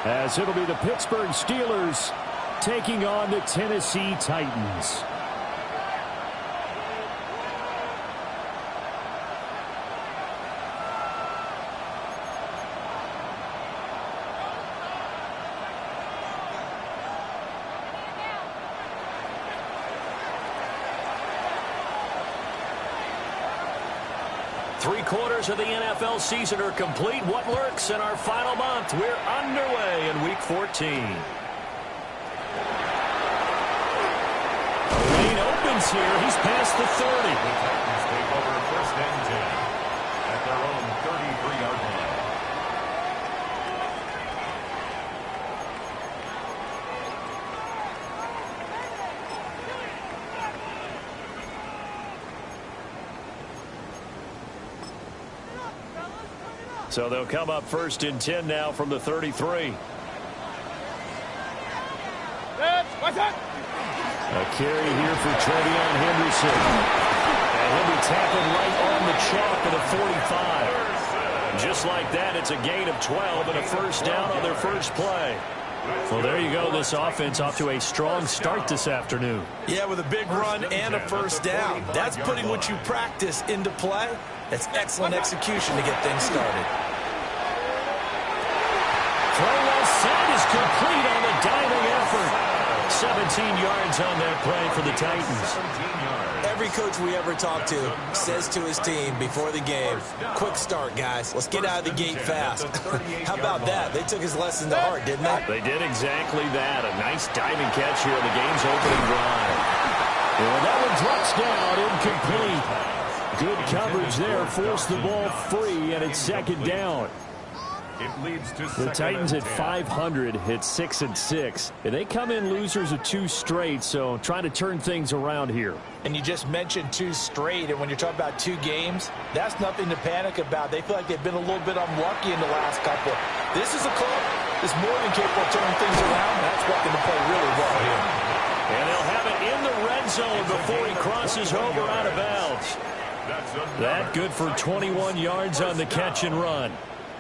as it'll be the Pittsburgh Steelers taking on the Tennessee Titans. Three-quarters of the NFL season are complete. What lurks in our final month? We're underway in Week 14. The lane opens here. He's past the 30. The Titans take over first and 10 at their own 33-yard line. So they'll come up first and 10 now from the 33. A carry here for Trevion Henderson. And he'll be tackled right on the chalk at a 45. Just like that, it's a gain of 12 and a first down on their first play. Well, there you go. This offense off to a strong start this afternoon. Yeah, with a big run and a first down. That's putting what you practice into play. That's excellent execution to get things started. Throw well set is complete on the diving effort. 17 yards on that play for the Titans. Every coach we ever talk to says to his team before the game, quick start, guys. Let's get out of the gate fast. How about that? They took his lesson to heart, didn't they? They did exactly that. A nice diving catch here in the game's opening drive. And that one drops down, incomplete. Good coverage there, forced the ball free, and it's second down. It leads to The Titans at 500 hit 6-6. And they come in losers of 2 straight, so trying to turn things around here. And you just mentioned 2 straight, and when you're talking about 2 games, that's nothing to panic about. They feel like they've been a little bit unlucky in the last couple. This is a club that's more than capable of turning things around. That's working to play really well here. And they'll have it in the red zone before he crosses over out of bounds. That good for 21 yards on the catch and run.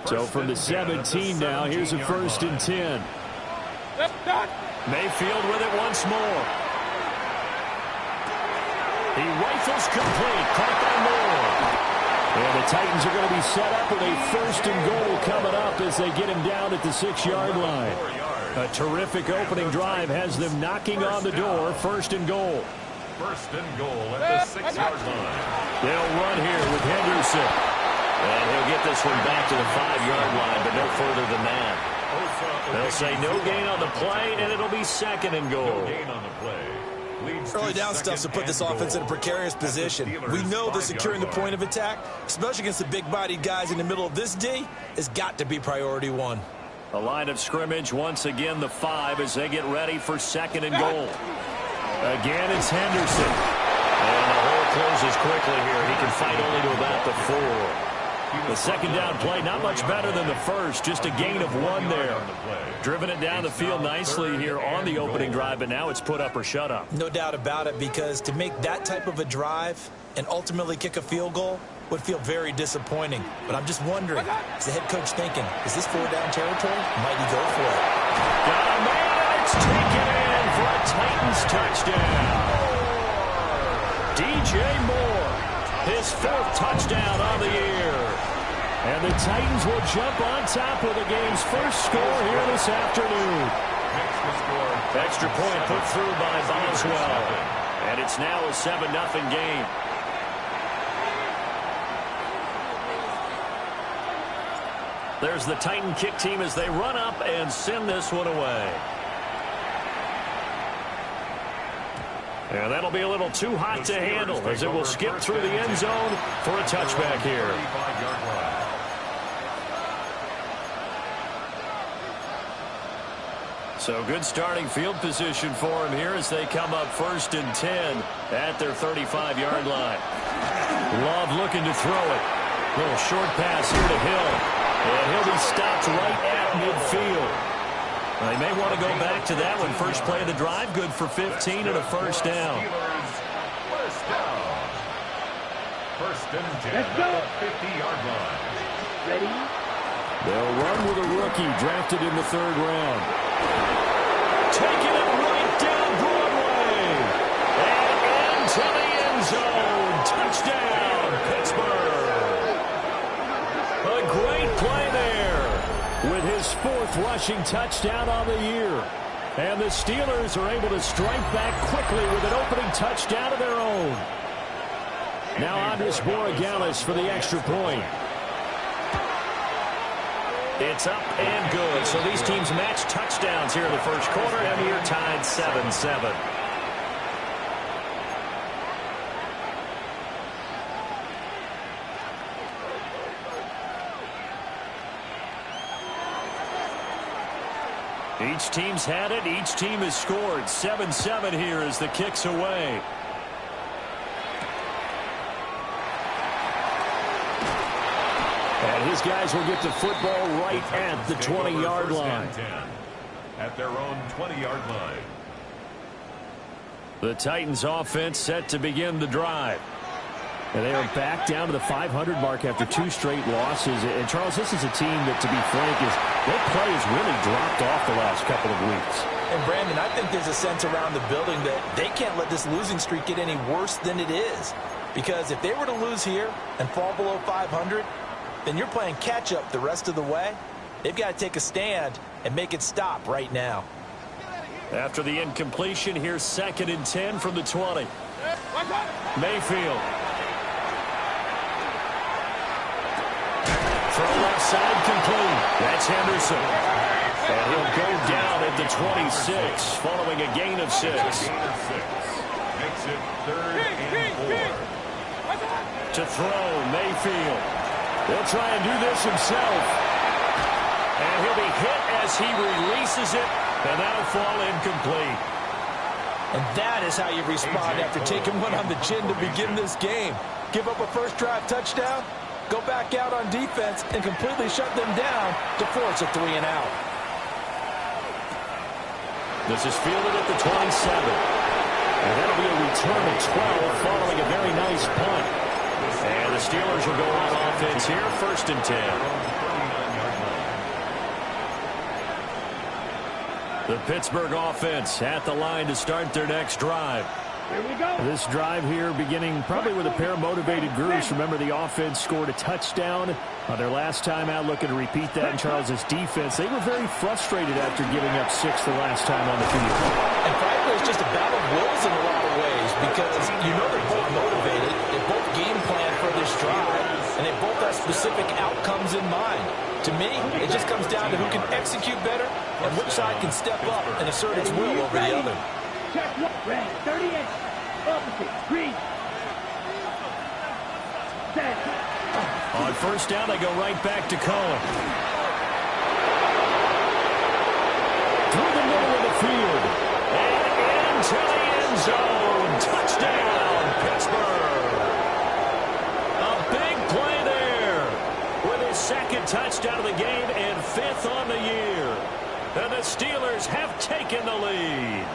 So from the 17 now, here's a first and 10. Mayfield with it once more. He rifles complete. Caught by Moore. And the Titans are going to be set up with a first and goal coming up as they get him down at the 6-yard line. A terrific opening drive has them knocking on the door. First and goal. First and goal at the 6-yard line. They'll run here with Henderson. And he'll get this one back to the 5-yard line, but no further than that. They'll say no gain on the play, and it'll be second and goal. No gain on the play. Early down stuff to put this offense in a precarious position. We know that securing the point of attack, especially against the big-bodied guys in the middle of this D, has got to be priority 1. A line of scrimmage, once again the 5 as they get ready for second and goal. Again, it's Henderson. And the hole closes quickly here. He can fight only to about the 4. The second down play, not much better than the first, just a gain of 1 there. Driven it down the field nicely here on the opening drive, but now it's put up or shut up. No doubt about it, because to make that type of a drive and ultimately kick a field goal would feel very disappointing. But I'm just wondering, is the head coach thinking, is this 4-down territory? Might he go for it? Got a man, it's taken in for a Titans touchdown. DJ Moore, his 4th touchdown on the year. And the Titans will jump on top with the game's first score here this afternoon. Extra point put through by Boswell. And it's now a 7-0 game. There's the Titan kick team as they run up and send this one away. And that'll be a little too hot to handle as it will skip through the end zone for a touchback here. So good starting field position for him here as they come up first and 10 at their 35-yard line. Love looking to throw it. Little short pass here to Hill. And he'll be stopped right at midfield. They may want to go back to that one. First play of the drive, good for 15 and a first down. First and 10 at the 50-yard line. Ready? They'll run with a rookie drafted in the 3rd round. Taking it right down Broadway. And into the end zone. Touchdown, Pittsburgh. A great play there. With his 4th rushing touchdown on the year. And the Steelers are able to strike back quickly with an opening touchdown of their own. Now Andres Borregales for the extra point. It's up and good. So these teams match touchdowns here in the first quarter, and you're tied 7-7. Each team's had it. Each team has scored. 7-7 here as the kick's away. And his guys will get the football right at the 20-yard line. At their own 20-yard line. The Titans offense set to begin the drive. And they are back down to the 500 mark after 2 straight losses. And, Charles, this is a team that, to be frank, their play has really dropped off the last couple of weeks. And, Brandon, I think there's a sense around the building that they can't let this losing streak get any worse than it is. Because if they were to lose here and fall below 500, then you're playing catch-up the rest of the way. They've got to take a stand and make it stop right now. After the incompletion, here's 2nd and 10 from the 20. Mayfield. Throw left side complete. That's Henderson. And he'll go down at the 26 following a gain of 6. Makes it 3rd and 4. To throw, Mayfield. He'll try and do this himself. And he'll be hit as he releases it. And that'll fall incomplete. And that is how you respond after taking one on the chin to begin this game. Give up a first drive touchdown, go back out on defense, and completely shut them down to force a 3-and-out. This is fielded at the 27. And that'll be a return of 12 following a very nice punt. And the Steelers will go on offense here, 1st and 10. The Pittsburgh offense at the line to start their next drive. Here we go. This drive here beginning probably with a pair of motivated groups. Remember, the offense scored a touchdown on their last time out. Looking to repeat that in Charles's defense. They were very frustrated after giving up 6 the last time on the field. And frankly, it's just a battle of wills in a lot of ways because you know they're both motivated. They both game plan for this drive, and they both have specific outcomes in mind. To me, it just comes down to who can execute better and which side can step up and assert its will over the other. Check one. Red, 38. Opposite. Green. Set. On 1st down, they go right back to Cohen. Through the middle of the field. And into the end zone. Touchdown, Pittsburgh. A big play there with his 2nd touchdown of the game and 5th on the year. And the Steelers have taken the lead.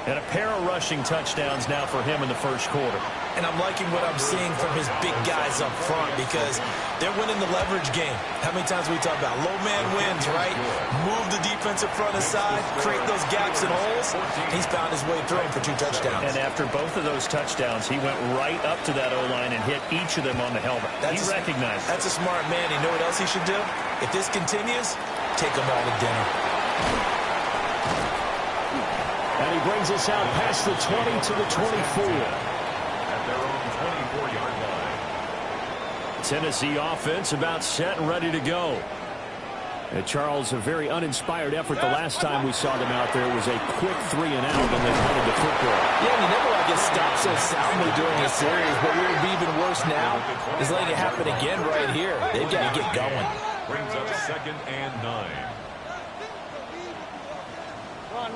And a pair of rushing touchdowns now for him in the first quarter. And I'm liking what I'm seeing from his big guys up front because they're winning the leverage game. How many times we talk about low man wins, right? Move the defensive front aside, create those gaps and holes. He's found his way through them for 2 touchdowns. And after both of those touchdowns, he went right up to that O-line and hit each of them on the helmet. He recognized it. That's a smart man. You know what else he should do? If this continues, take them all to dinner. And he brings us out past the 20 to the 24. At their own 24-yard line. Tennessee offense about set and ready to go. And Charles, a very uninspired effort the last time we saw them out there. It was a quick 3-and-out when they punted the football. Yeah, you never want to get stopped so soundly during a series, but what would be even worse now is letting it happen again right here. They've got to get going. Brings up 2nd and 9. Run.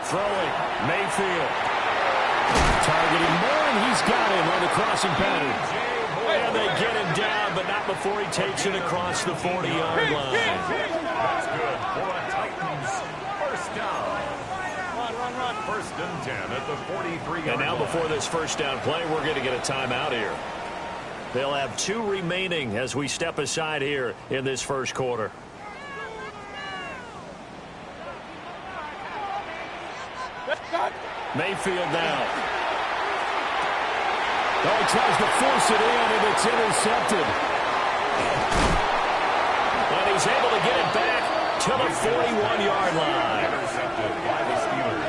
Throwing, Mayfield. Targeting more, and he's got him on the crossing pattern. And they get him down, but not before he takes it across the 40-yard line. That's good for a Titans first down. Run. 1st and 10 at the 43-yard line. And now before this first down play, we're going to get a timeout here. They'll have 2 remaining as we step aside here in this first quarter. Mayfield now. Oh, he tries to force it in, and it's intercepted. And he's able to get it back to the 41-yard line. Intercepted by the Steelers.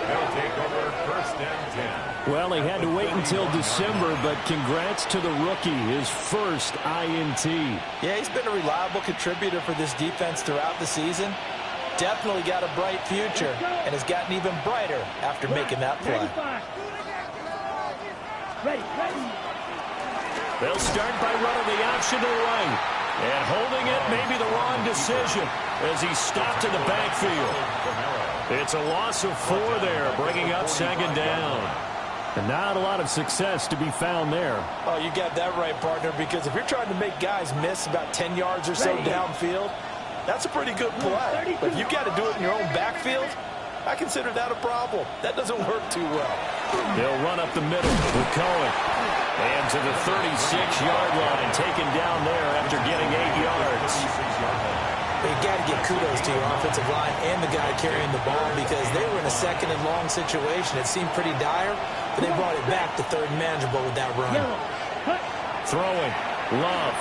They'll take over first and 10. Well, he had to wait until December, but congrats to the rookie, his first INT. Yeah, he's been a reliable contributor for this defense throughout the season. Definitely got a bright future, and has gotten even brighter after making that play. They'll start by running the option to the right. And holding it may be the wrong decision as he's stopped in the backfield. It's a loss of 4 there, bringing up second down. And not a lot of success to be found there. Oh, you got that right, partner, because if you're trying to make guys miss about 10 yards or so downfield, that's a pretty good play. But if you've got to do it in your own backfield, I consider that a problem. That doesn't work too well. They'll run up the middle with Cohen. And to the 36-yard line, taken down there after getting 8 yards. You got to give kudos to your offensive line and the guy carrying the ball because they were in a second and long situation. It seemed pretty dire, but they brought it back to third and manageable with that run. Throwing. Love.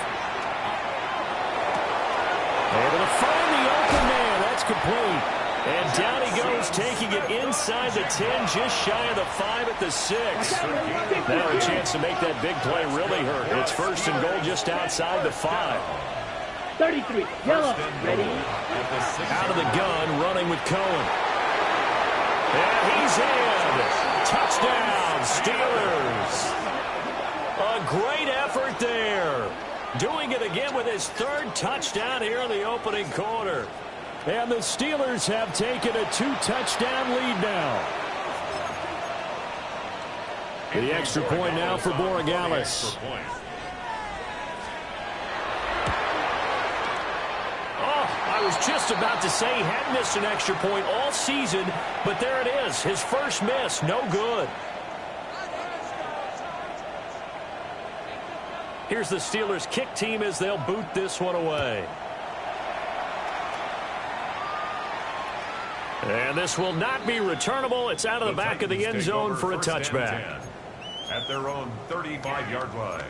Able to find the open man. That's complete. And down he goes, taking it inside the 10, just shy of the 5 at the 6. Now a chance to make that big play really hurt. It's first and goal just outside the 5. 33, yellow, ready. Out of the gun, running with Cohen. And he's in. Touchdown, Steelers. A great effort there. Doing it again with his 3rd touchdown here in the opening quarter. And the Steelers have taken a 2-touchdown lead now. The extra point now for Borregales. I was just about to say he hadn't missed an extra point all season, but there it is. His first miss, no good. Here's the Steelers' kick team as they'll boot this one away. And this will not be returnable. It's out of the back of the end zone for a touchback. At their own 35-yard line.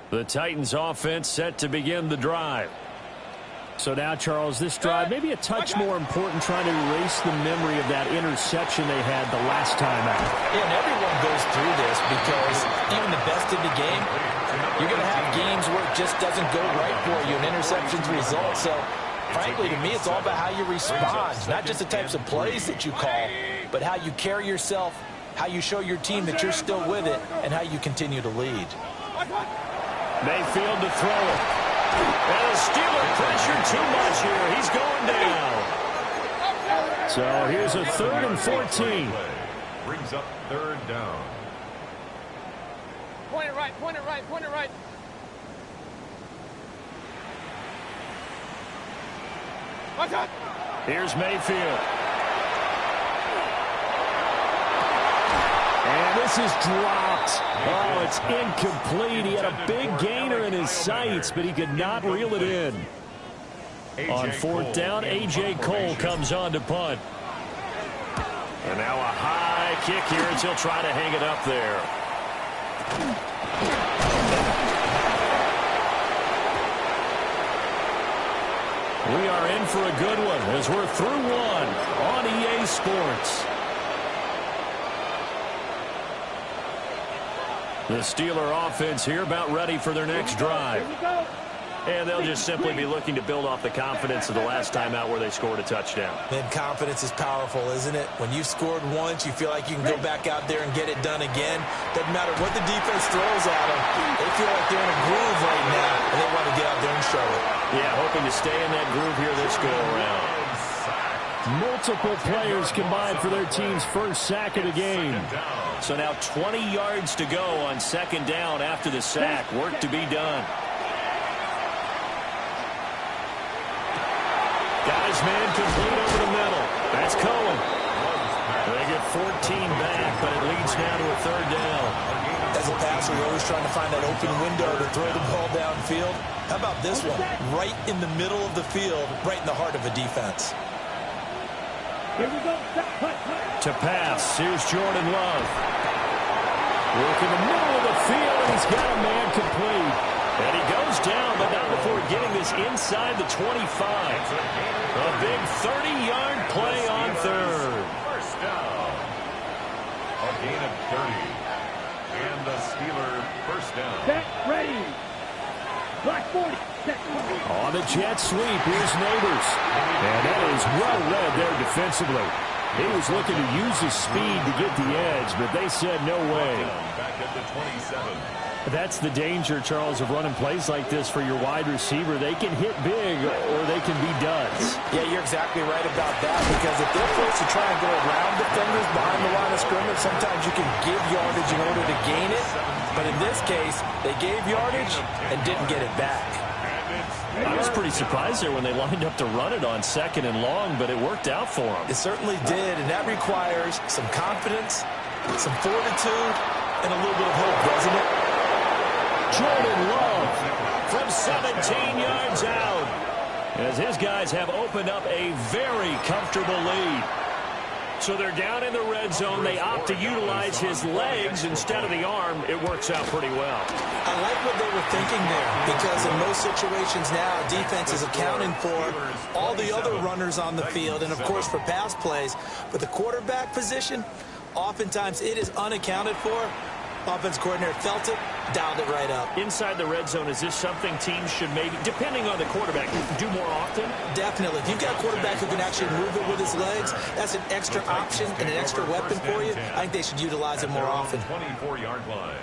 The Titans offense set to begin the drive. So now, Charles, this drive maybe a touch more important, trying to erase the memory of that interception they had the last time out. Yeah, and everyone goes through this because even the best in the game, you're going to have games where it just doesn't go right for you, and interceptions result. So, frankly, to me, it's all about how you respond, not just the types of plays that you call, but how you carry yourself, how you show your team that you're still with it, and how you continue to lead. Mayfield to throw it. And the Steelers pressure too much here. He's going down. So here's a 3rd and 14. Brings up 3rd down. Point it right, point it right, point it right. Watch out. Here's Mayfield. And this is dropped. Oh, it's incomplete. He had a big gainer in his sights, but he could not reel it in. On 4th down, A.J. Cole comes on to punt. And now a high kick here as he'll try to hang it up there. We are in for a good one as we're through one on EA Sports. The Steeler offense here about ready for their next drive. And they'll just simply be looking to build off the confidence of the last time out where they scored a touchdown. Man, confidence is powerful, isn't it? When you've scored once, you feel like you can go back out there and get it done again. Doesn't matter what the defense throws at them. They feel like they're in a groove right now, and they want to get out there and show it. Yeah, hoping to stay in that groove here this go-around. Multiple players combined for their team's first sack of the game. So now 20 yards to go on 2nd down after the sack. Work to be done. Got his man complete over the middle. That's Cohen. They get 14 back, but it leads now to a third down. As a passer, you're always trying to find that open window to throw the ball downfield. How about this one? Right in the middle of the field, right in the heart of a defense. Here we go. To pass, here's Jordan Love. Work in the middle of the field, and he's got a man complete. And he goes down, but not before getting this inside the 25. A big 30-yard play on third. First down. A gain of 30. And the Steeler first down. Set, ready. Black 40. Set. On the jet sweep, here's Neighbors. And that is well read there defensively. He was looking to use his speed to get the edge, but they said no way. Back at the 27. That's the danger, Charles, of running plays like this for your wide receiver. They can hit big or they can be duds. Yeah, you're exactly right about that, because if they're forced to try and go around defenders behind the line of scrimmage, sometimes you can give yardage in order to gain it. But in this case, they gave yardage and didn't get it back. I was pretty surprised there when they lined up to run it on 2nd and long, but it worked out for them. It certainly did, and that requires some confidence, some fortitude, and a little bit of hope, doesn't it? Jordan Love from 17 yards out, as his guys have opened up a very comfortable lead. So they're down in the red zone. They opt to utilize his legs instead of the arm. It works out pretty well. I like what they were thinking there, because in most situations now, defense is accounting for all the other runners on the field and, of course, for pass plays. But the quarterback position, oftentimes it is unaccounted for. Offense coordinator felt it, dialed it right up. Inside the red zone, is this something teams should maybe, depending on the quarterback, do more often? Definitely. If you've got a quarterback who can actually move it with his legs, that's an extra option and an extra weapon for you. I think they should utilize it more often. 24-yard line.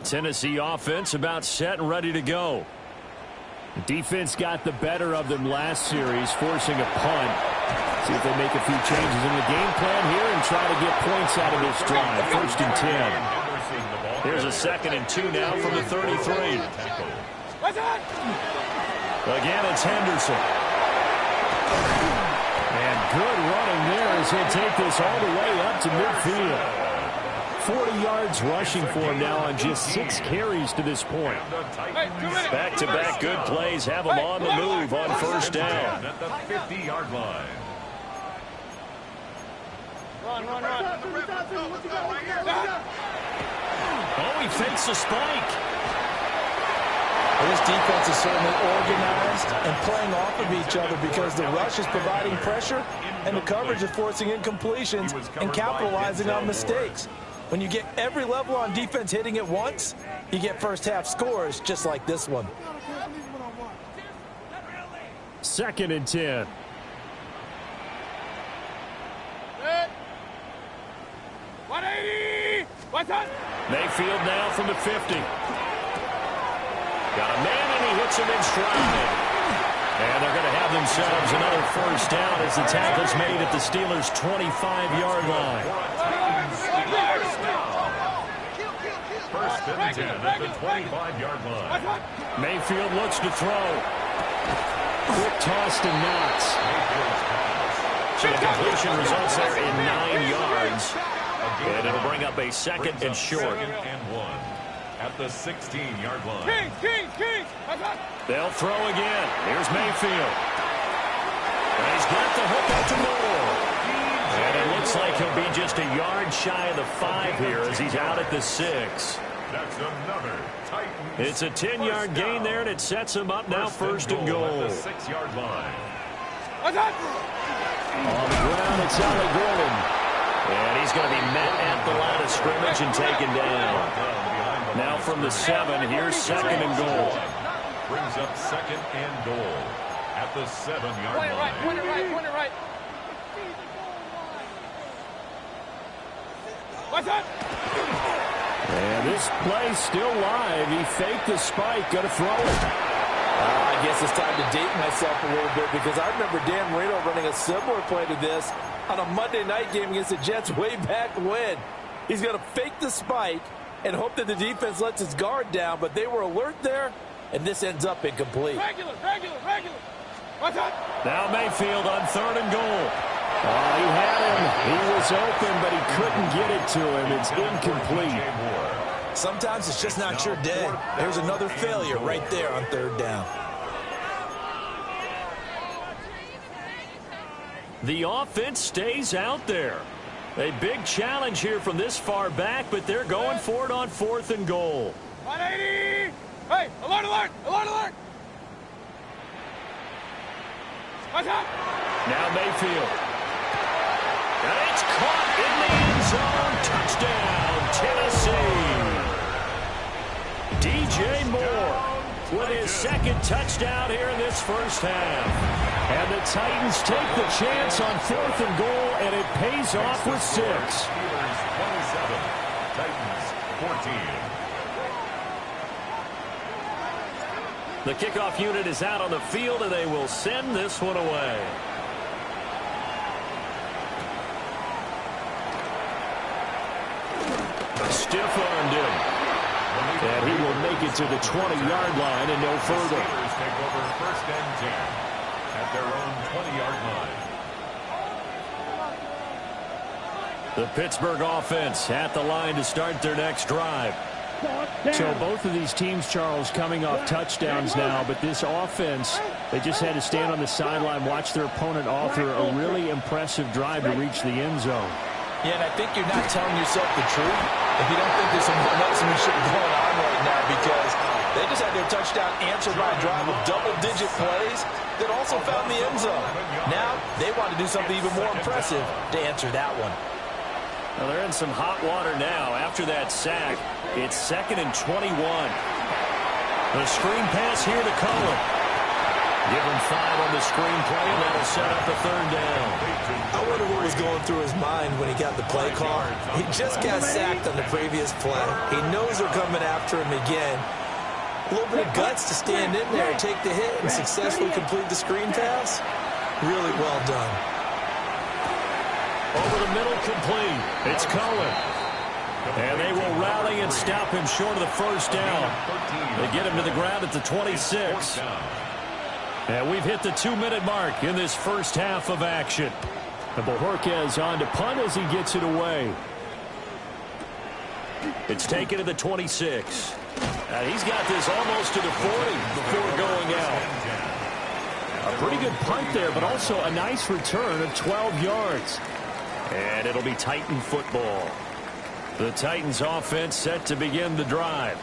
Tennessee offense about set and ready to go. The defense got the better of them last series, forcing a punt. See if they make a few changes in the game plan here and try to get points out of this drive. 1st and 10. Here's a 2nd and 2 now from the 33. Again, it's Henderson. And good running there as he'll take this all the way up to midfield. 40 yards rushing for him now on just 6 carries to this point. Back-to-back good plays have him on the move on 1st down. At the 50-yard line. Run. Oh, he fakes a spike. Well, this defense is certainly organized and playing off of each other, because the rush is providing pressure and the coverage is forcing incompletions and capitalizing on mistakes. When you get every level on defense hitting at once, you get first-half scores just like this one. 2nd and 10. Mayfield now from the 50. Got a man, and he hits him in stride. And they're going to have themselves another 1st down as the tackle's made at the Steelers' 25-yard line. 1st and 10 at the 25-yard line. Mayfield looks to throw. Quick toss to Knox. So the completion results there in 9 yards. And it'll bring up a 2nd and short. 2nd and 1 at the 16-yard line. They'll throw again. Here's Mayfield. And he's got the hook up to Moore. And it looks like he'll be just a yard shy of the 5 here as he's out at the 6. That's another Titans. It's a 10-yard gain there, and it sets him up now 1st and goal. At the 6-yard line. On the ground, it's Ali Gordon. And he's going to be met at the line of scrimmage and taken down. Now from the 7, here's 2nd and goal. Brings up 2nd and goal at the 7-yard line. Point it right. And this play still live. He faked the spike, going to throw it. I guess it's time to date myself a little bit, because I remember Dan Marino running a similar play to this on a Monday night game against the Jets way back when. He's going to fake the spike and hope that the defense lets his guard down, but they were alert there, and this ends up incomplete. Regular. Watch out. Now Mayfield on 3rd and goal. Oh, he had him. He was open, but he couldn't get it to him. It's incomplete. Sometimes it's just not your day. There's another failure right there on 3rd down. The offense stays out there. A big challenge here from this far back, but they're going for it on 4th and goal. 180. Hey, alert. Watch out. Now Mayfield. And it's caught in the end zone. Touchdown, Tennessee. DJ Moore with his 2nd touchdown here in this first half. And the Titans take the chance on 4th and goal, and it pays off with 6. Steelers 27, Titans 14. The kickoff unit is out on the field, and they will send this one away. Stiff-armed him. And he will make it to the 20-yard line and no further. The Steelers take over 1st and 10 at their own 20-yard line. The Pittsburgh offense at the line to start their next drive. So both of these teams, Charles, coming off touchdowns now, but this offense, they just had to stand on the sideline, watch their opponent author a really impressive drive to reach the end zone. Yeah, and I think you're not telling yourself the truth if you don't think there's some shit going on right now, because they just had their touchdown answered by a drive of double-digit plays that also found the end zone. Now they want to do something even more impressive to answer that one. Well, they're in some hot water now after that sack. It's 2nd and 21. The screen pass here to Cullen. Give him 5 on the screen play, and that'll set up a 3rd down. I wonder what was going through his mind when he got the play call. He just got sacked on the previous play. He knows they're coming after him again. A little bit of guts to stand in there, take the hit, and successfully complete the screen pass. Really well done. Over the middle, complete. It's Cullen. And they will rally and stop him short of the 1st down. They get him to the ground at the 26. And we've hit the 2-minute mark in this first half of action. And Bojorquez on to punt as he gets it away. It's taken to the 26. And he's got this almost to the 40 before going out. A pretty good punt there, but also a nice return of 12 yards. And it'll be Titan football. The Titans offense set to begin the drive.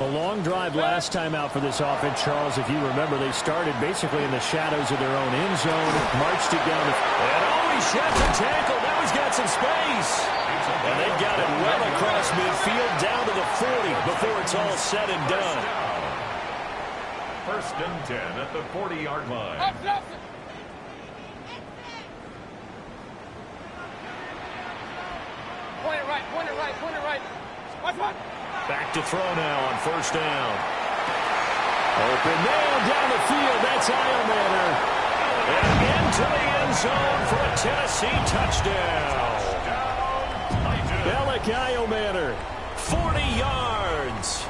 A long drive last time out for this offense, Charles. If you remember, they started basically in the shadows of their own end zone, marched it down the... And he sheds a tackle. Now he's got some space. And they've got it well across midfield down to the 40 before it's all said and done. 1st and 10 at the 40-yard line. Point it right. Watch. Back to throw now on 1st down. Open man down the field. That's Iomanner. And into the end zone for a Tennessee touchdown. Bellick Iomanner. 40 yards.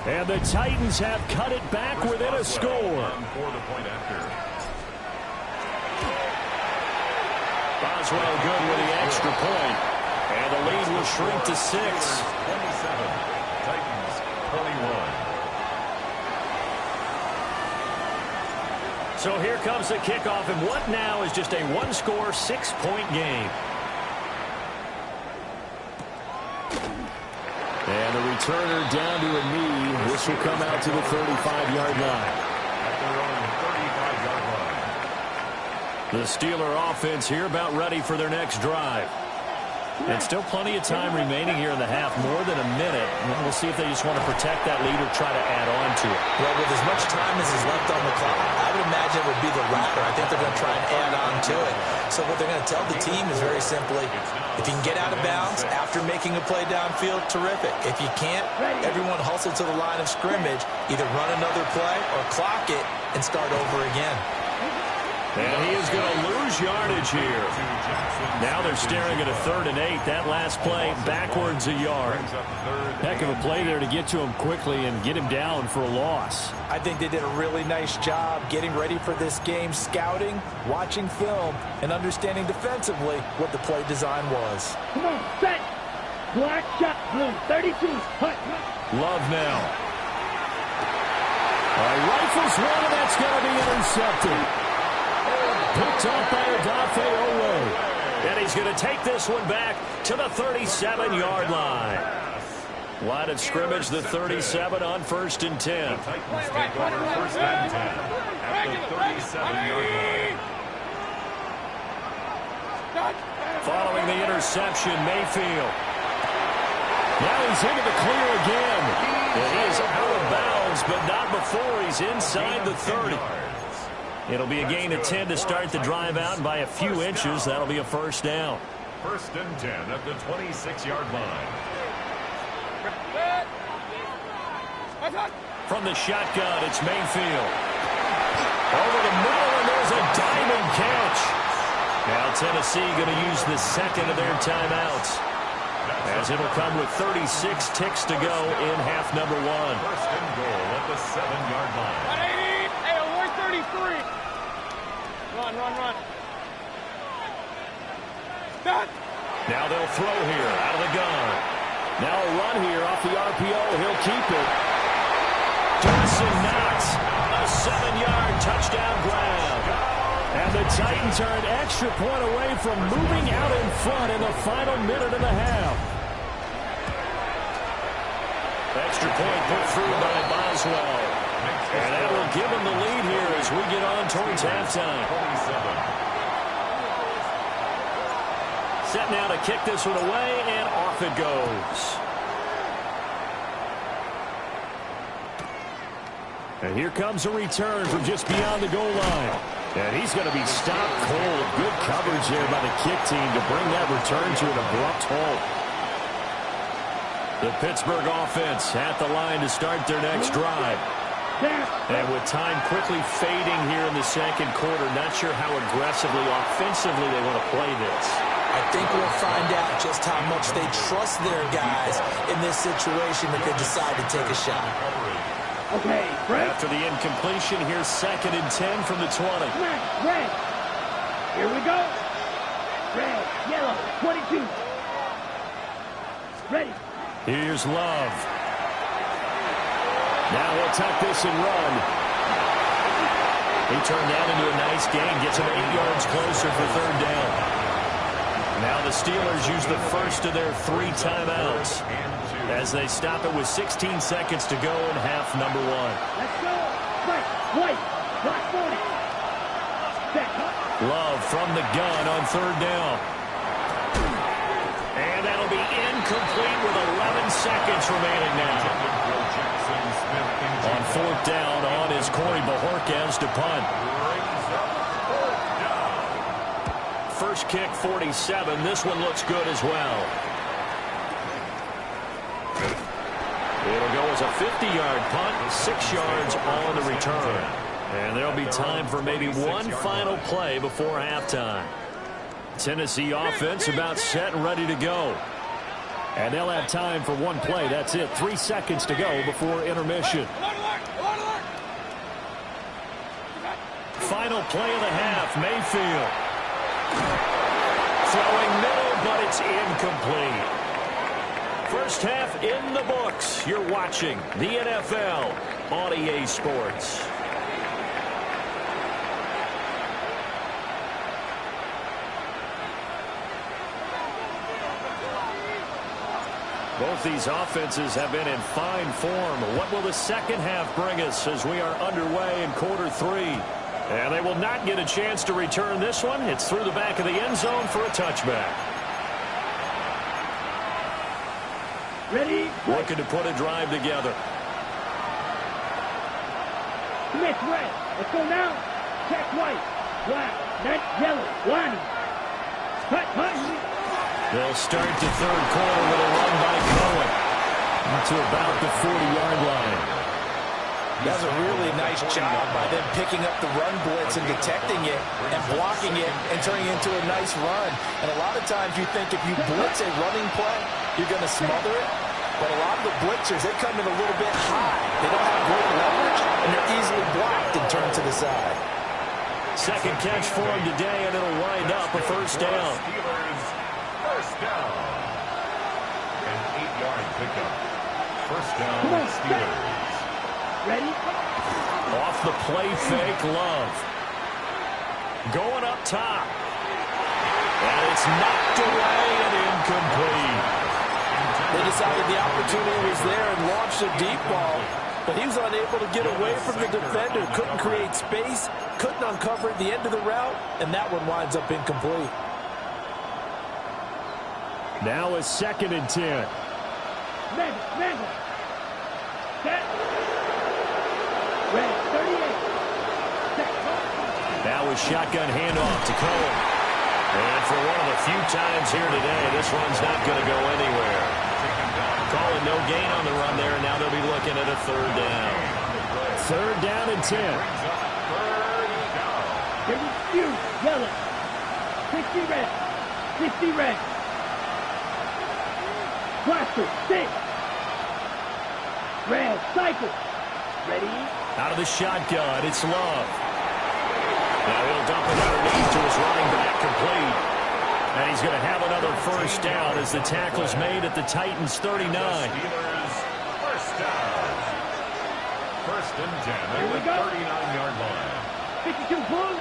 And the Titans have cut it back within a score. Boswell good with the extra point. And the lead will shrink to 6. 27. Titans 21. So here comes the kickoff, and what now is just a one-score, 6-point game. And the returner down to a knee. This will come out to the 35-yard line. At their own 35-yard line. The Steeler offense here about ready for their next drive. And still plenty of time remaining here in the half, more than a minute. We'll see if they just want to protect that lead or try to add on to it. Well, with as much time as is left on the clock, I would imagine it would be the latter. I think they're going to try and add on to it. So what they're going to tell the team is very simply, if you can get out of bounds after making a play downfield, terrific. If you can't, everyone hustle to the line of scrimmage, either run another play or clock it and start over again. And he is going to lose lose yardage here. Now they're staring at a 3rd and 8. That last play backwards a yard. Heck of a play there to get to him quickly and get him down for a loss. I think they did a really nice job getting ready for this game, scouting, watching film, and understanding defensively what the play design was. Come on, set. Black shot, blue, 32. Hut. Love now. Rifles one, and that's going to be intercepted. Picked off by Odafe Oweh. And he's going to take this one back to the 37-yard line. Line of scrimmage, the 37 on 1st and 10. The Titans take over 1st and 10 at the 37-yard line. Following the interception, Mayfield. Now he's into the clear again. And he is out of bounds, but not before he's inside the 30. It'll be a gain of 10 to start the drive out, and by a few inches, that'll be a 1st down. 1st and 10 at the 26-yard line. From the shotgun, it's Mayfield. Over the middle, and there's a diamond catch. Now Tennessee going to use the 2nd of their timeouts, as it'll come with 36 ticks to go in half number 1. 1st and goal at the 7-yard line. 180. Hey, where's 33? Run. Stop. Now they'll throw here out of the gun. Now a run here off the RPO. He'll keep it. Johnson knocks a 7-yard touchdown grab. And the Titans are an extra point away from moving out in front in the final minute and a half. Extra point put through by Boswell. And that will give him the lead here as we get on towards halftime. Set now to kick this one away, and off it goes. And here comes a return from just beyond the goal line. And he's going to be stopped cold. Good coverage there by the kick team to bring that return to an abrupt halt. The Pittsburgh offense at the line to start their next drive. And with time quickly fading here in the 2nd quarter, not sure how aggressively, offensively they want to play this. I think we'll find out just how much they trust their guys in this situation if they decide to take a shot. Okay, Brett. After the incompletion, here's 2nd and 10 from the 20. Red. Here we go. Red, yellow, 22. Ready. Here's Love. Now he'll tuck this and run. He turned that into a nice gain, gets him 8 yards closer for 3rd down. Now the Steelers use the first of their 3 timeouts as they stop it with 16 seconds to go in half number 1. Let's go. Right, white, black 40. Set. Love from the gun on 3rd down. And that'll be incomplete with 11 seconds remaining now. On 4th down, on is Corey Bajorquez to punt. First kick, 47. This one looks good as well. It'll go as a 50-yard punt, 6 yards on the return. And there'll be time for maybe one final play before halftime. Tennessee offense about set and ready to go. And they'll have time for one play. That's it. 3 seconds to go before intermission. Final play of the half, Mayfield. Throwing middle, but it's incomplete. First half in the books. You're watching the NFL on EA Sports. Both these offenses have been in fine form. What will the second half bring us as we are underway in quarter 3? And they will not get a chance to return this one. It's through the back of the end zone for a touchback. Ready? Looking to put a drive together. Smith, red. Let's go now. Check white, black, red, yellow, line. Cut. They'll start the 3rd quarter with a run by Cohen to about the 40-yard line. That's a really nice job by them picking up the run blitz and detecting it and blocking it and turning it into a nice run. And a lot of times you think if you blitz a running play, you're going to smother it. But a lot of the blitzers, they come in a little bit high. They don't have great leverage, and they're easily blocked and turned to the side. Second catch for him today, and it'll wind up a first down. Steelers, first down. An 8-yard pickup. First down, Steelers. Ready? Off the play fake, Love. Going up top. And it's knocked away and incomplete. They decided the opportunity was there and launched a deep ball, but he was unable to get away from the defender. Couldn't create space, couldn't uncover at the end of the route, and that one winds up incomplete. Now a 2nd and 10. Mangle. Set. Red, 38. Set. Now a shotgun handoff to Cole. And for one of the few times here today, this run's not going to go anywhere. Calling no gain on the run there, and now they'll be looking at a 3rd down. 3rd down and 10. Give me few. Yellow. 60 red. 60 red. Cluster. 6. Red. Cycle. Ready? Out of the shotgun, it's Love. Now he'll dump it underneath to his running back, complete. And he's going to have another first down as the tackle's made at the Titans' 39. Steelers, first down. First and 10 at the 39-yard line. 52 blue.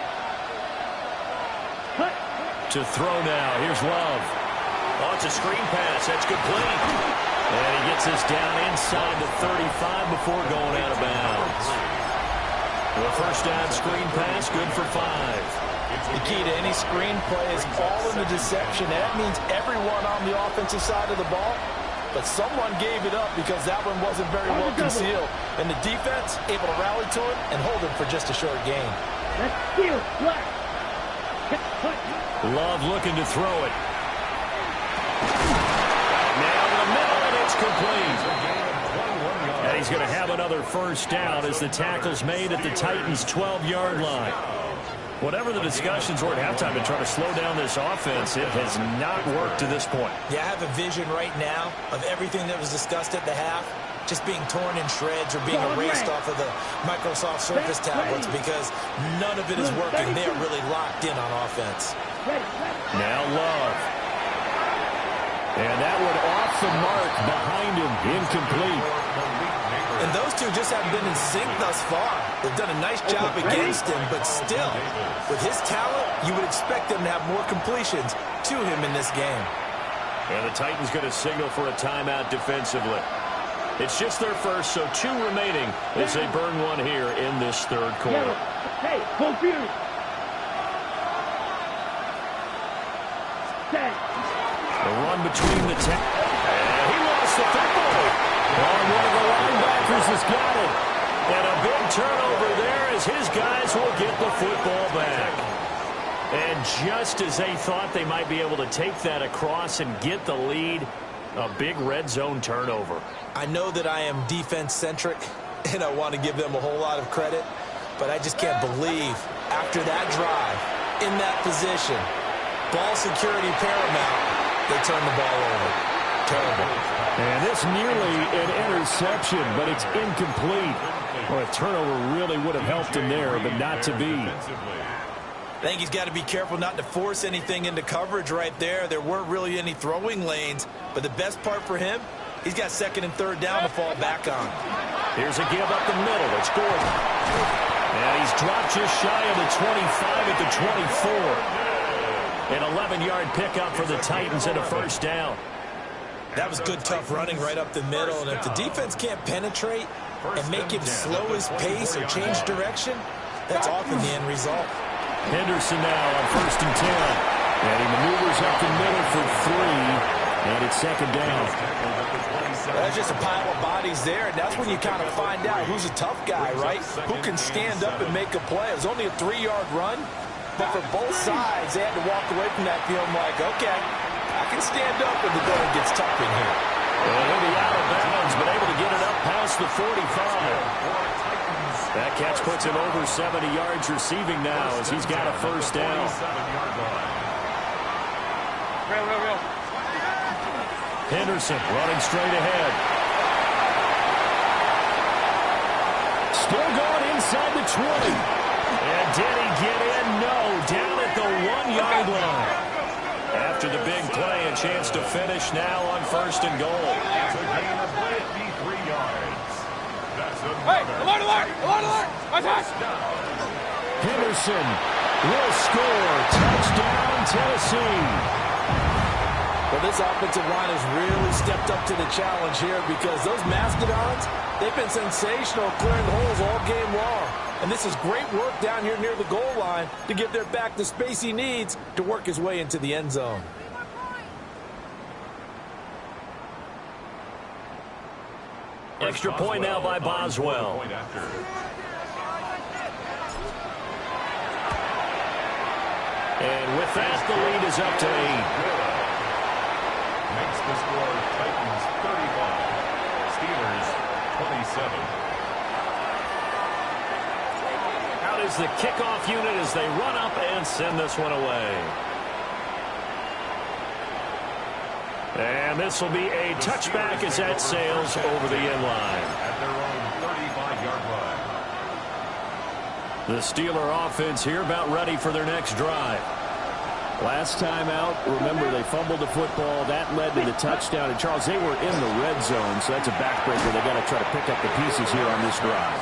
Cut. To throw now, here's Love. Oh, it's a screen pass. That's complete. And he gets us down inside the 35 before going out of bounds. The first down screen pass, good for 5. The key to any screen play is all in the deception. That means everyone on the offensive side of the ball, but someone gave it up because that one wasn't very well concealed. And the defense able to rally to it and hold it for just a short gain. Let's steal. Black. Love looking to throw it. Now in the middle, and it's complete. And he's going to have another first down as the tackle's made at the Titans' 12-yard line. Whatever the discussions were at halftime to try to slow down this offense, it has not worked to this point. Yeah, I have a vision right now of everything that was discussed at the half just being torn in shreds or being erased off of the Microsoft Surface tablets because none of it is working. They are really locked in on offense. Now Love. And that one off the mark behind him, incomplete. And those two just haven't been in sync thus far. They've done a nice job against him, but still, with his talent, you would expect them to have more completions to him in this game. And the Titans going to signal for a timeout defensively. It's just their first, so 2 remaining as they burn one here in this 3rd quarter. Hey, full fury. Set. The run between the and he lost the football. Well, one of the linebackers has got it. And a big turnover there as his guys will get the football back. And just as they thought they might be able to take that across and get the lead, a big red zone turnover. I know that I am defense-centric, and I want to give them a whole lot of credit, but I just can't believe after that drive, in that position, ball security paramount, they turn the ball over. Terrible. And this nearly an interception, but it's incomplete. Well, a turnover really would have helped him there, but not to be. I think he's got to be careful not to force anything into coverage right there. There weren't really any throwing lanes, but the best part for him, he's got 2nd and 3rd down to fall back on. Here's a give up the middle. It's Gordon. And he's dropped just shy of the 25 at the 24. An 11-yard pickup for the Titans and a first down. That was good, tough running right up the middle. And if the defense can't penetrate and make him slow his pace or change direction, that's often the end result. Henderson now on 1st and 10. And he maneuvers up the middle for 3. And it's 2nd down. That's just a pile of bodies there, and that's when you kind of find out who's a tough guy, right? Who can stand up and make a play. It was only a 3-yard run, but for both sides, they had to walk away from that feeling like, okay, I can stand up when the going gets tough in here. Well, he'll be out of bounds, but able to get it up past the 45. That catch puts him over 70 yards receiving now as he's got a first down. Real. Henderson running straight ahead. Still going inside the 20. And did he get in? No, down at the 1-yard line. After the big play, a chance to finish now on first and goal. It's a gain of 53 yards. That's Hey, alert! touchdown. Henderson will score. Touchdown, Tennessee. Well, this offensive line has really stepped up to the challenge here because those Mastodons, they've been sensational clearing holes all game long. And this is great work down here near the goal line to give their back the space he needs to work his way into the end zone. Extra point now by Boswell. And with that, the lead is up to 8. Makes the score Titans 35, Steelers 27. Out is the kickoff unit as they run up and send this one away. And this will be a touchback as that sails over the end line. At their own 35-yard line. The Steeler offense here about ready for their next drive. Last time out, remember they fumbled the football. That led to the touchdown. And, Charles, they were in the red zone, so that's a backbreaker. They got to try to pick up the pieces here on this drive.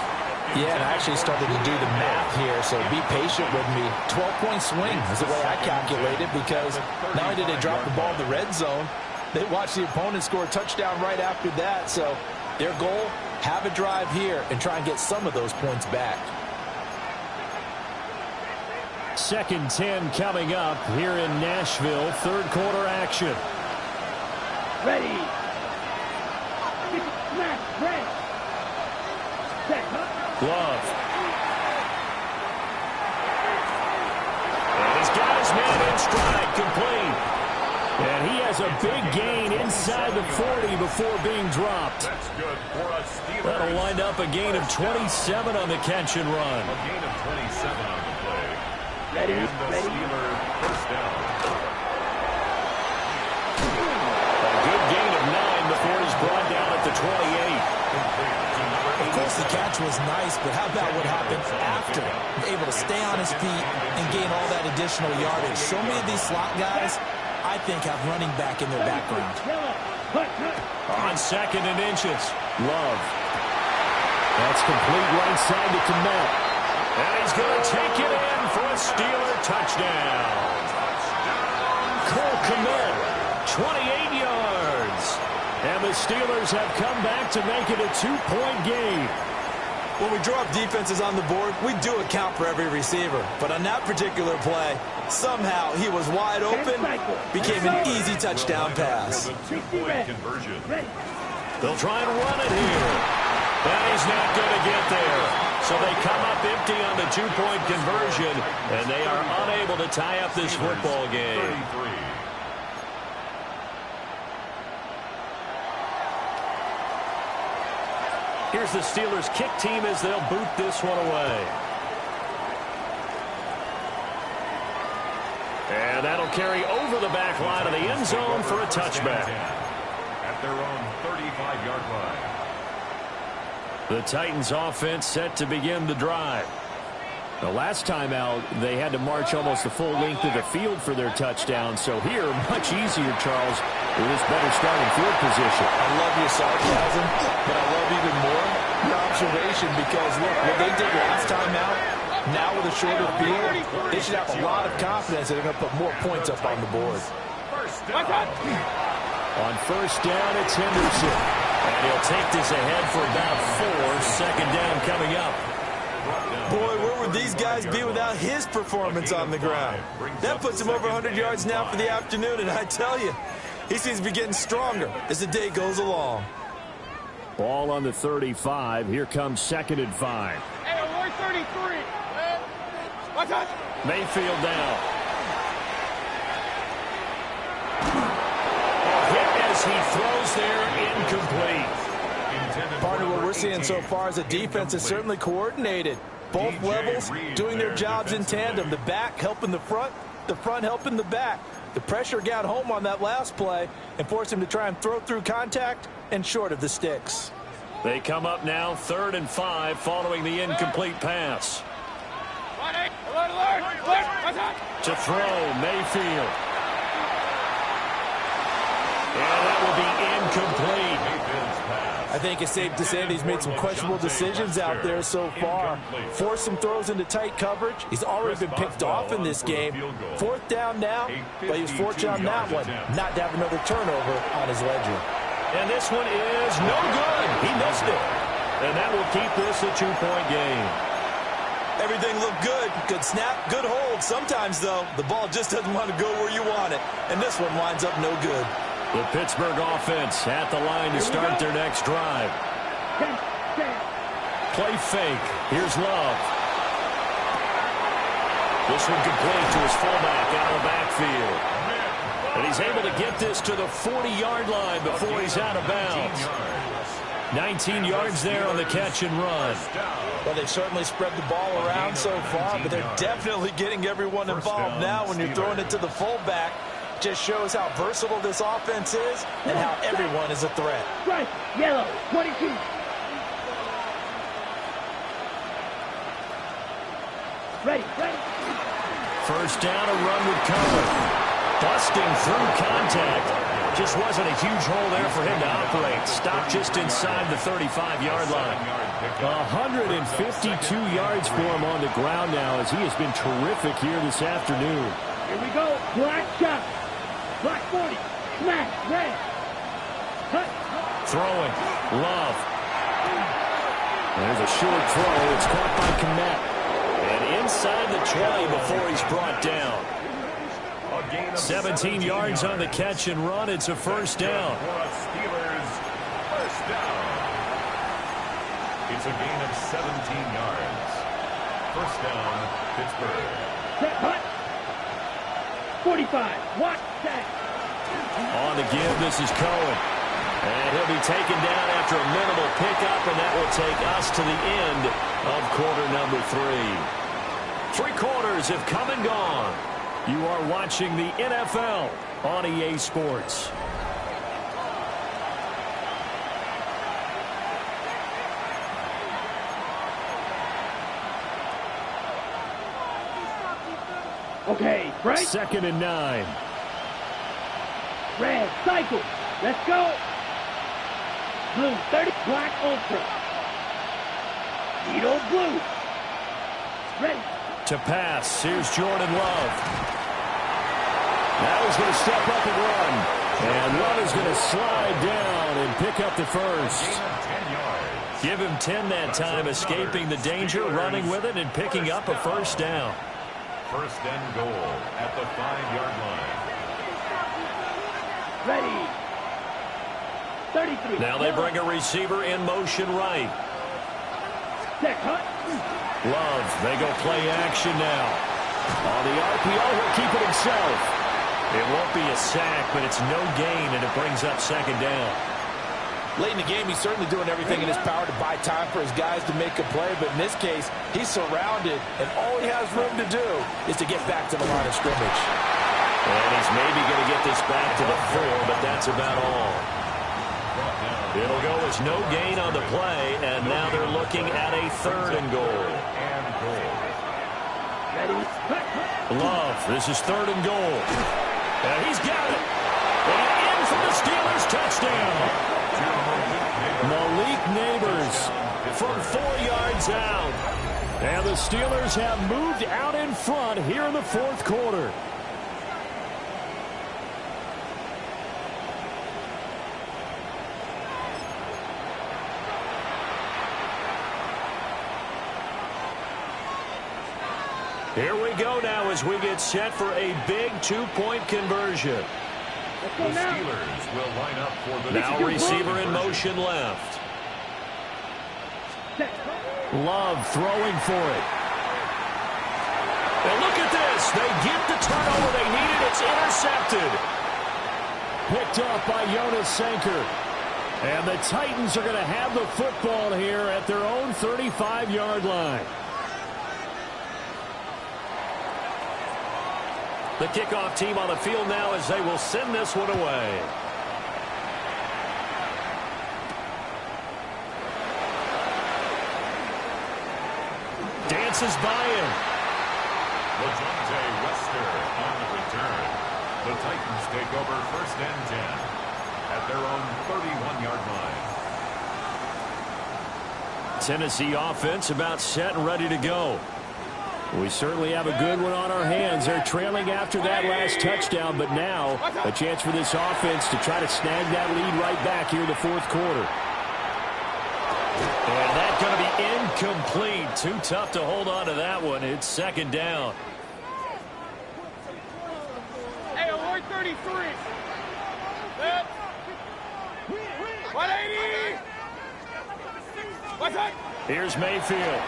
Yeah, and I actually started to do the math here, so be patient with me. 12-point swing is the way I calculated because not only did they drop the ball in the red zone, they watched the opponent score a touchdown right after that. So their goal, have a drive here and try and get some of those points back. 2nd and 10 coming up here in Nashville. Third quarter action. Ready. Snap. Ready. Set. Love. And he's got his man in stride, complete. And he has a big gain inside the 40 before being dropped. That's good for a Steelers. That'll wind up a gain of 27 on the catch and run. A gain of 27 on the play. Ready. And the Steeler first down. A good gain of 9 before he's brought down at the 28. Of course, the catch was nice, but how about what happened after? Able to stay on his feet and gain all that additional yardage. So many of these slot guys, I think, have running back in their background. On 2nd and inches. Love. That's complete right side to Komet. And he's going to take it in for a Steeler touchdown. Cole Komet, 28 yards. And the Steelers have come back to make it a 2-point game. When we draw up defenses on the board, we do account for every receiver. But on that particular play, somehow he was wide open, became an easy touchdown pass. The 2-point conversion. They'll try and run it here. And he's not going to get there. So they come up empty on the 2-point conversion, and they are unable to tie up this football game. 33. Here's the Steelers' kick team as they'll boot this one away. And that'll carry over the back line of the end zone for a touchback. At their own 35-yard line. The Titans offense set to begin the drive. The last time out, they had to march almost the full length of the field for their touchdown. So here, much easier, Charles, with this better starting field position. I love your sarcasm, but I love even more your observation because, look, what they did last time out, now with a shorter field, they should have a lot of confidence that they're going to put more points up on the board. On first down, it's Henderson. And he'll take this ahead for about 4. 2nd down coming up. Boy, where would these guys be without his performance on the ground? That puts him over 100 yards now for the afternoon, and I tell you, he seems to be getting stronger as the day goes along. Ball on the 35. Here comes 2nd and 5. Hey, alert 33. Watch out. Mayfield down. Hit as he throws there, incomplete. Partner, what we're seeing so far is a defense is certainly coordinated. Both levels doing their jobs in tandem. The back helping the front helping the back. The pressure got home on that last play and forced him to try and throw through contact and short of the sticks. They come up now 3rd and 5 following the incomplete pass. To throw, Mayfield. And that will be incomplete. I think it's safe to say that he's made some questionable decisions out there so far. Forced some throws into tight coverage. He's already been picked off in this game. 4th down now, but he was fortunate on that one not to have another turnover on his ledger. And this one is no good. He missed it. And that will keep this a 2-point game. Everything looked good. Good snap, good hold. Sometimes, though, the ball just doesn't want to go where you want it. And this one winds up no good. The Pittsburgh offense at the line to start their next drive. Play fake. Here's Love. This one complete to his fullback out of the backfield. And he's able to get this to the 40-yard line before he's out of bounds. 19 yards there on the catch and run. Well, they've certainly spread the ball around so far, but they're definitely getting everyone involved now when you're throwing it to the fullback. Just shows how versatile this offense is and how everyone is a threat. Right, yellow, 22. Ready. First down, a run with Cohen. Busting through contact. Just wasn't a huge hole there for him to operate. Stopped just inside the 35-yard line. 152 yards for him on the ground now as he has been terrific here this afternoon. Here we go. Black shot. Black 40. Smash. Red. Cut. Throwing. Love. There's a short throw. It's caught by Komet. And inside the 20 before he's brought down. 17 yards on the catch and run. It's a first down. Steelers, first down. It's a gain of 17 yards. First down, Pittsburgh. Set. Hut. 45. Watch that. On the give, this is Cohen. And he'll be taken down after a minimal pickup, and that will take us to the end of quarter number 3. 3 quarters have come and gone. You are watching the NFL on EA Sports. Okay, break. 2nd and 9. Red, cycle. Let's go. Blue, 30. Black, ultra. Needle, blue. Ready. To pass, here's Jordan Love. Now he's going to step up and run. And Love is going to slide down and pick up the first. Give him 10 that time, escaping the danger, running with it, and picking up a first down. First and goal at the 5-yard line. Ready. 33. Now they bring a receiver in motion right. Set. Hut. Love, they go play action now. On the RPO, he'll keep it himself. It won't be a sack, but it's no gain, and it brings up 2nd down. Late in the game, he's certainly doing everything in his power to buy time for his guys to make a play, but in this case, he's surrounded, and all he has room to do is to get back to the line of scrimmage. And he's maybe going to get this back to the 4, but that's about all. It'll go as no gain on the play, and now they're looking at a 3rd and goal. Love, this is 3rd and goal. And he's got it. And in for the Steelers touchdown. Malik Neighbors From 4 yards out. And the Steelers have moved out in front here in the 4th quarter. Here we go now as we get set for a big 2-point conversion. The Steelers will line up for the Now receiver in motion left. Love throwing for it. And look at this. They get the turnover they needed. It's intercepted. Picked up by Jonas Sanker. And the Titans are going to have the football here at their own 35-yard line. The kickoff team on the field now as they will send this one away. Dances by him. LeJohntay Wester on the return. The Titans take over 1st and 10 at their own 31-yard line. Tennessee offense about set and ready to go. We certainly have a good one on our hands. They're trailing after that last touchdown, but now a chance for this offense to try to snag that lead right back here in the 4th quarter. And that's going to be incomplete. Too tough to hold on to that one. It's 2nd down. Hey, Lloyd 33. 180. What's that? Here's Mayfield.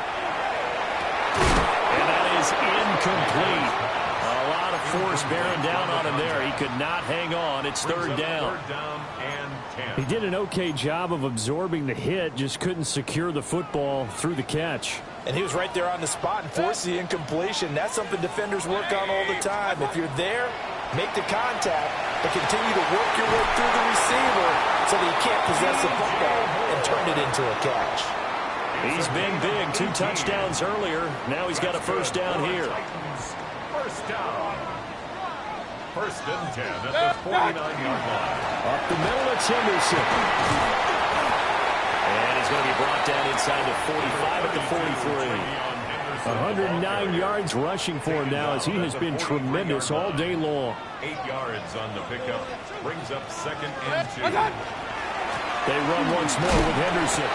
And that is incomplete. A lot of force bearing down on him there. He could not hang on. It's 3rd down. 3rd down and 10. He did an okay job of absorbing the hit, just couldn't secure the football through the catch. And he was right there on the spot and forced the incompletion. That's something defenders work on all the time. If you're there, make the contact, but continue to work your way through the receiver so that you can't possess the football and turn it into a catch. He's been big. 2 touchdowns earlier. Now he's got a 1st down here. 1st down. 1st and 10 at the 49-yard line. Up the middle, it's Henderson. And he's going to be brought down inside the 45 at the 43. 109 yards rushing for him now as he has been tremendous all day long. 8 yards on the pickup. Brings up 2nd and 2. They run once more with Henderson.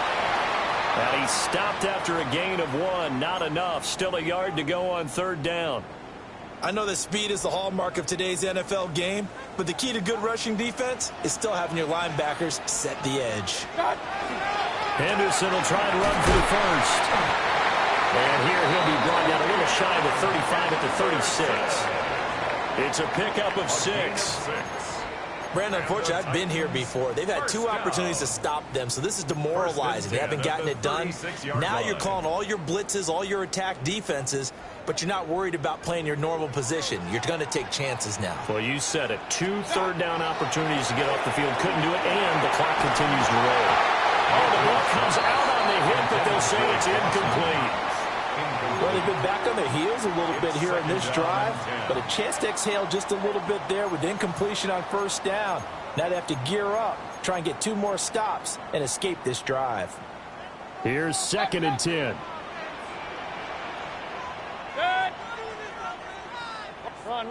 And he stopped after a gain of 1. Not enough. Still a yard to go on 3rd down. I know that speed is the hallmark of today's NFL game, but the key to good rushing defense is still having your linebackers set the edge. Henderson will try and run for the 1st. And here he'll be brought down a little shy of the 35 at the 36. It's a pickup of 6. Brandon, unfortunately, I've been here before. They've had 2 opportunities to stop them, so this is demoralizing. They haven't gotten it done. Now you're calling all your blitzes, all your attack defenses, but you're not worried about playing your normal position. You're going to take chances now. Well, you said it. 2 3rd down opportunities to get off the field. Couldn't do it, and the clock continues to roll. Oh, the ball comes out on the hit, but they'll say it's incomplete. Well, they've been back on their heels a little bit here in this drive, but a chance to exhale just a little bit there with incompletion on 1st down. Now they have to gear up, try and get 2 more stops, and escape this drive. Here's 2nd and 10. Run.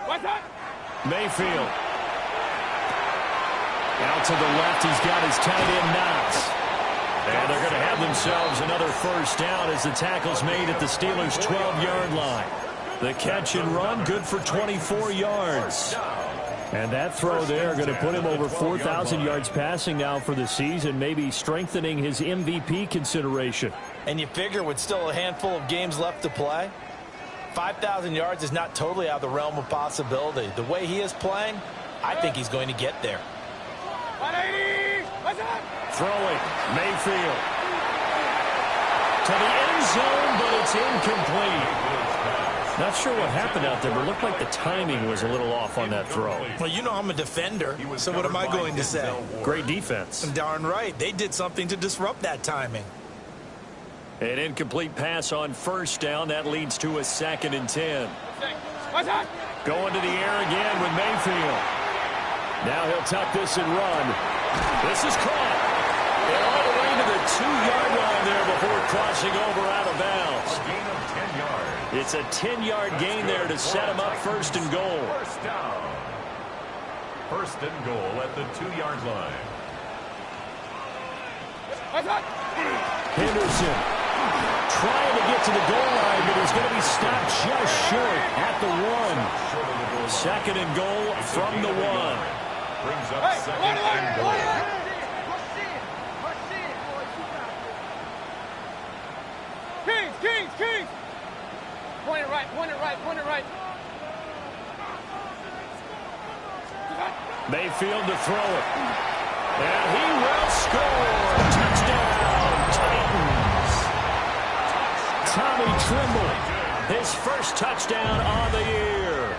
What's that? Mayfield. Out to the left, he's got his tight end Knox. And they're going to have themselves another 1st down as the tackle's made at the Steelers' 12-yard line. The catch and run, good for 24 yards. And that throw there going to put him over 4,000 yards passing now for the season, maybe strengthening his MVP consideration. And you figure with still a handful of games left to play, 5,000 yards is not totally out of the realm of possibility. The way he is playing, I think he's going to get there. 180. What's that? Throwing, Mayfield. To the end zone, but it's incomplete. Not sure what happened out there, but it looked like the timing was a little off on that throw. Well, you know I'm a defender, so what am I going to say? Great defense. Darn right. They did something to disrupt that timing. An incomplete pass on 1st down. That leads to a 2nd and 10. What's that? Going to the air again with Mayfield. Now he'll tuck this and run. This is caught. And all the way to the 2-yard line there before crossing over out of bounds. A gain of 10 yards. It's a 10-yard gain there to set him up 1st and goal. 1st down. 1st and goal at the 2-yard line. What's that? Henderson trying to get to the goal line, but he's going to be stopped just short at the 1. 2nd and goal from the 1. Brings up 2nd and goal. Kings. Point it right. Mayfield to throw it. And he will score. Touchdown, Titans. Tommy Trimble. His first touchdown on the year.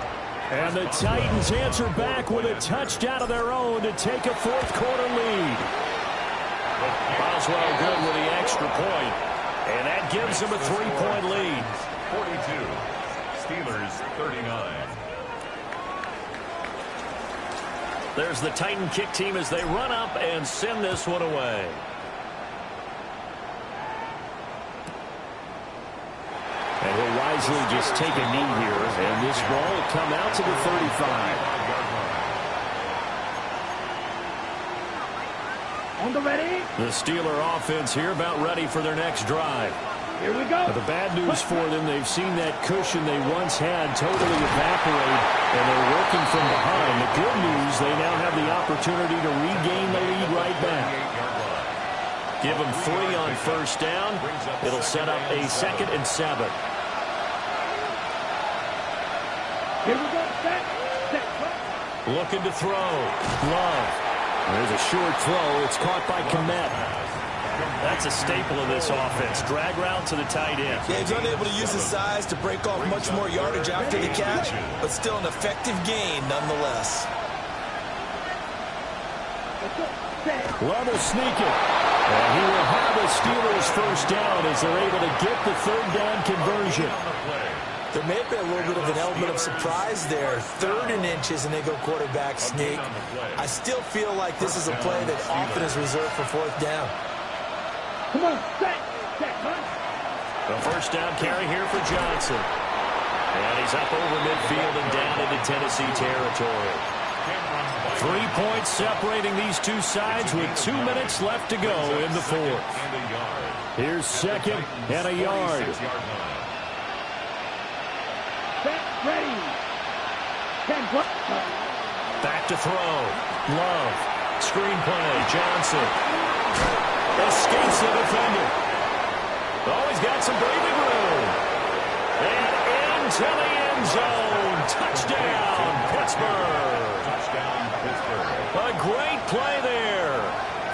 And the Titans answer back with a touchdown of their own to take a fourth-quarter lead. Boswell good with the extra point. And that gives him a 3-point lead. 42. Steelers 39. There's the Titan kick team as they run up and send this one away. And he'll wisely just take a knee here. And this ball will come out to the 35. On the ready. The Steeler offense here about ready for their next drive. Here we go. But the bad news for them, they've seen that cushion they once had totally evaporate, and they're working from behind. The good news, they now have the opportunity to regain the lead right back. Give them 3 on first down. It'll set up a 2nd and 7. Here we go. Set. Looking to throw. Love. There's a short throw. It's caught by Kmet. That's a staple of this offense. Drag route to the tight end. Yeah, he's unable to use his size to break off much more yardage after the catch, but still an effective gain nonetheless. Love will sneak it. And he will have the Steelers first down as they're able to get the third down conversion. There may have been a little bit of an element of surprise there. 3rd and inches, and they go quarterback sneak. I still feel like this is a play that often is reserved for 4th down. Come on, set, huh? The first down carry here for Johnson. And he's up over midfield and down into Tennessee territory. 3 points separating these two sides with 2 minutes left to go in the 4th. Here's 2nd and a yard. Set, ready. 10 plus. Back to throw. Love. Screenplay. Johnson. Escapes the defender. Oh, he's got some breathing room. And into the end zone. Touchdown, Pittsburgh. A great play there.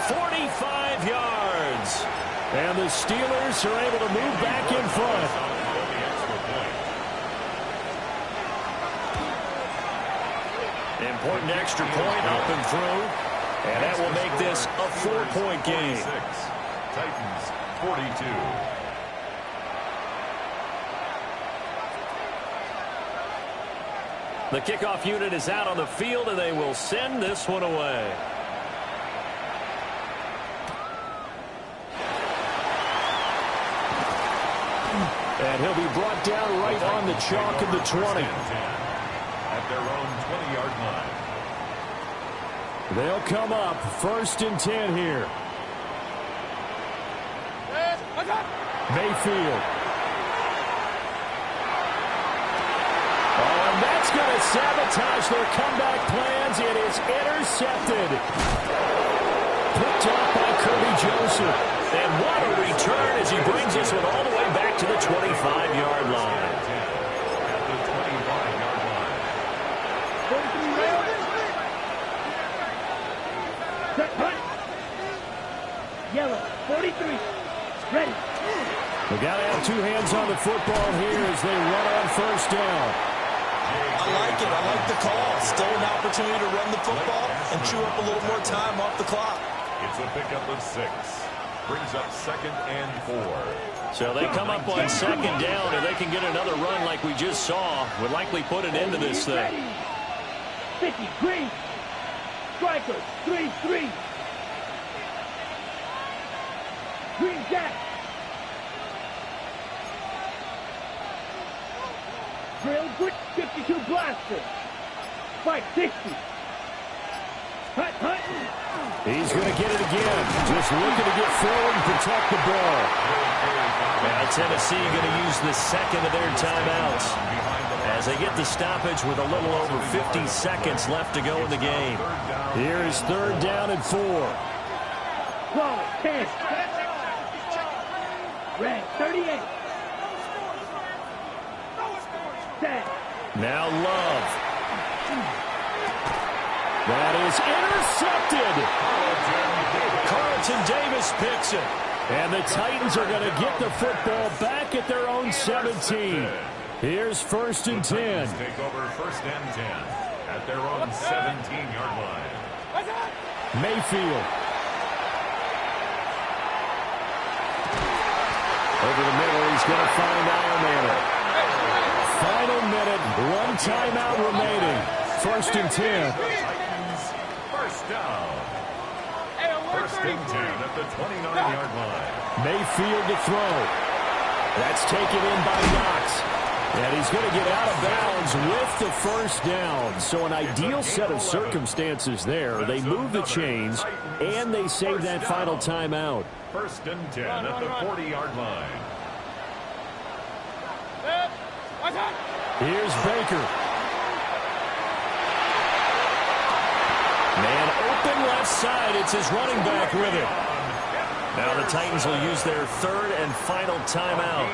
45 yards. And the Steelers are able to move back in front. Important extra point up and through. And that will make this a 4-point game. Titans 42. The kickoff unit is out on the field, and they will send this one away. And he'll be brought down right on the chalk of the 20. At their own 20-yard line. They'll come up 1st and 10 here. Mayfield. Oh, and that's going to sabotage their comeback plans. It is intercepted. Picked up by Kirby Joseph. And what a return as he brings this one all the way back to the 25-yard line. At the 25-yard line. Set, hunt. Yellow, 43. Ready. They got to have 2 hands on the football here as they run on first down. I like it. I like the call. Still an opportunity to run the football and chew up a little more time off the clock. It's a pickup of 6. Brings up 2nd and 4. So they come up on 2nd down, and they can get another run like we just saw. Would likely put an end to this thing. 50, green. Strikers, 3-3. Green Jack. Drill, 52 blaster. Spike, 60. Hunt. He's going to get it again. Just looking to get forward and protect the ball. Now Tennessee going to use the 2nd of their timeouts as they get the stoppage with a little over 50 seconds left to go in the game. Here is 3rd down and 4. Ball, 10. Red, 38. Set. Now Love. That is intercepted. Carlton Davis picks it. And the Titans are going to get the football back at their own 17. Here's 1st and 10. Take over 1st and 10 at their own 17-yard line. Mayfield. Over the middle, he's going to find Ironman. Final minute, 1 timeout remaining. 1st and 10. Titans, 1st down. 1st and 10 at the 29-yard line. Mayfield to throw. That's taken in by Knox. And he's going to get out of bounds with the 1st down. So an ideal set of circumstances there. They move the chains, and they save that final timeout. 1st and 10 at the 40-yard line. Here's Baker. Man open left side. It's his running back with it. Now the Titans will use their 3rd and final timeout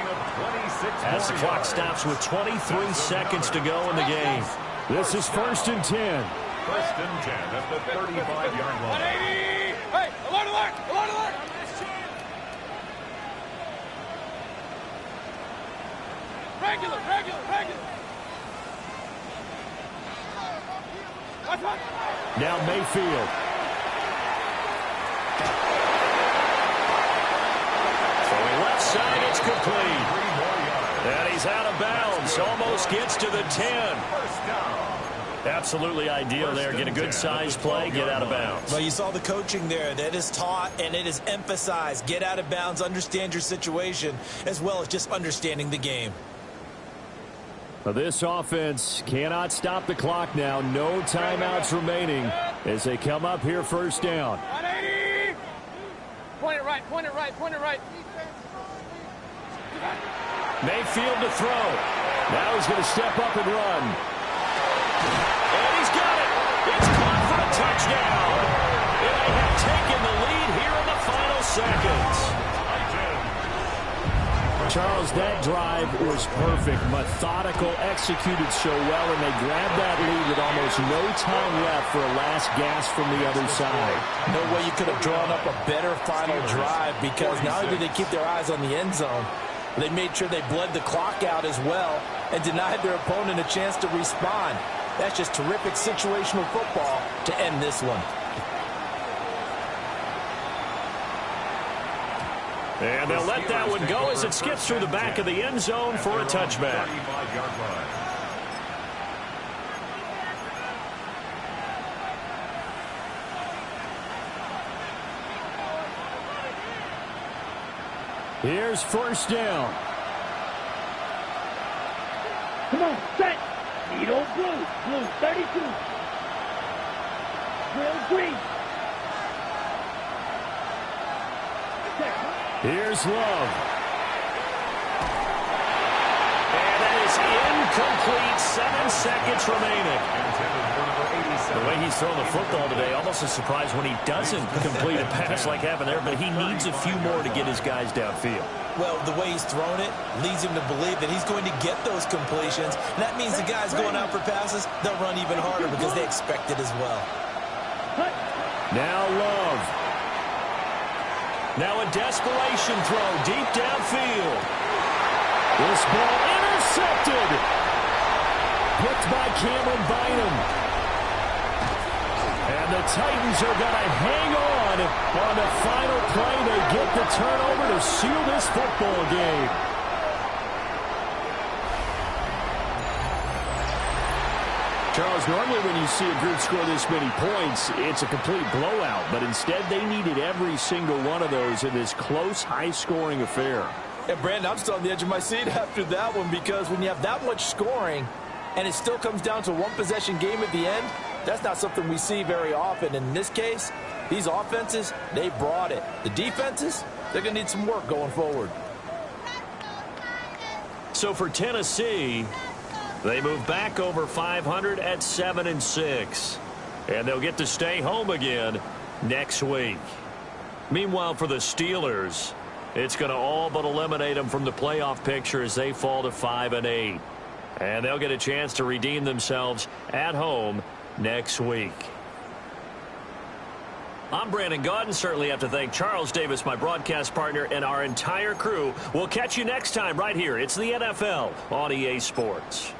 as the clock stops with 23 seconds to go in the game. This is 1st and 10. 1st and 10 at the 35-yard line. Hey, alert, alert, alert, alert. Regular, regular, regular. Now Mayfield. Throwing left side, it's complete. And he's out of bounds. Almost gets to the 10. Absolutely ideal there. Get a good size play, get out of bounds. Well, you saw the coaching there. That is taught and it is emphasized. Get out of bounds, understand your situation, as well as just understanding the game. This offense cannot stop the clock now. No timeouts remaining as they come up here 1st down. 180. Point it right, point it right, point it right. Mayfield to throw. Now he's going to step up and run. And he's got it. It's caught for a touchdown. And they have taken the lead here in the final seconds. Charles, that drive was perfect, methodical, executed so well, and they grabbed that lead with almost no time left for a last gasp from the other side. No way you could have drawn up a better final drive, because not only did they keep their eyes on the end zone, they made sure they bled the clock out as well and denied their opponent a chance to respond. That's just terrific situational football to end this one. And they'll let that one go as it skips through the back of the end zone for a touchback. Here's 1st down. Come on, set. Needle blue. Blue 32. Drill green. Here's Love. And that is incomplete. 7 seconds remaining. The way he's throwing the football today, almost a surprise when he doesn't complete a pass like happened there, but he needs a few more to get his guys downfield. Well, the way he's thrown it leads him to believe that he's going to get those completions. And that means the guys going out for passes, they'll run even harder because they expect it as well. Now Love. Now a desperation throw deep downfield. This ball intercepted. Picked by Cameron Bynum. And the Titans are going to hang on the final play. They get the turnover to seal this football game. Charles, normally when you see a group score this many points, it's a complete blowout. But instead, they needed every single one of those in this close, high-scoring affair. And, Brandon, I'm still on the edge of my seat after that one, because when you have that much scoring and it still comes down to one possession game at the end, that's not something we see very often. And in this case, these offenses, they brought it. The defenses, they're going to need some work going forward. So for Tennessee, they move back over 500 at 7-6. And they'll get to stay home again next week. Meanwhile, for the Steelers, it's going to all but eliminate them from the playoff picture as they fall to 5-8. And they'll get a chance to redeem themselves at home next week. I'm Brandon Gaudin. Certainly have to thank Charles Davis, my broadcast partner, and our entire crew. We'll catch you next time right here. It's the NFL on EA Sports.